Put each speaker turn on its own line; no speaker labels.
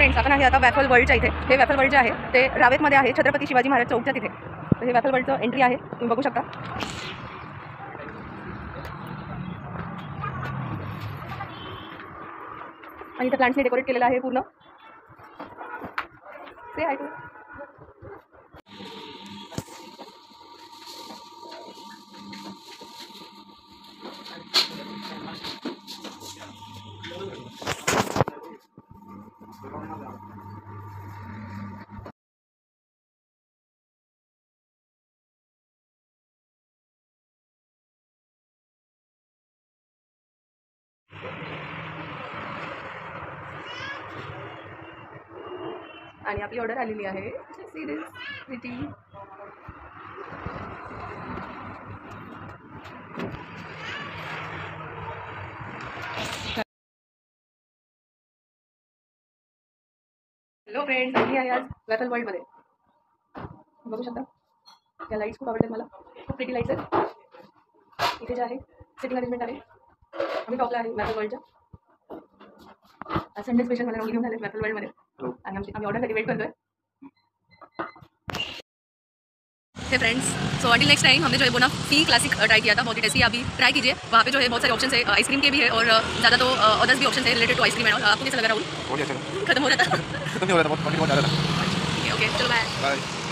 Friends, आपण आहे आता वॅफल वर्ल्डच्या इथे. हे वॅफल वर्ल्ड जे आहे ते रावेतमध्ये आहे, छत्रपती शिवाजी महाराज चौकच्या तिथे. तर हे वॅफल वर्ल्डचं एंट्री आहे, तुम्ही बघू शकता. आणि इथे प्लांट्सने डेकोरेट केलेलं आहे पूर्ण. ते आहे आणि आपली ऑर्डर आलेली आहे. हॅलो फ्रेंड्स, आम्ही आहे आज वॅफल वर्ल्डमध्ये. बघू शकता, या लाईट्स खूप आवडतात मला. खूप प्रिटी लाईट्स आहेत. इथे जे आहे सिटिंग अरेंजमेंट आहे. आम्ही टॉपला आहे वॅफल वर्ल्डच्या. संडे स्पेशल मला घेऊन आले वॅफल वर्ल्डमध्ये. आणि आम्ही ऑर्डरसाठी वेट करतोय. Hey friends, so until next time हमने जो है वो ना फी क्लासिक ट्राई किया था, बहुत ही टेस्टी. आप भी ट्राई कीजिए. वहाँ पे जो है बहुत सारे ऑप्शन है, आइसक्रीम के भी है और ज़्यादा तो अदर्स भी ऑप्शन है related to ice cream and all. आपको कैसा लगा राहुल?
बहुत ही अच्छा
खत्म हो रहा था?
खत्म नहीं हो रहा था, बहुत ज़्यादा था.
ओके, चलो बाय.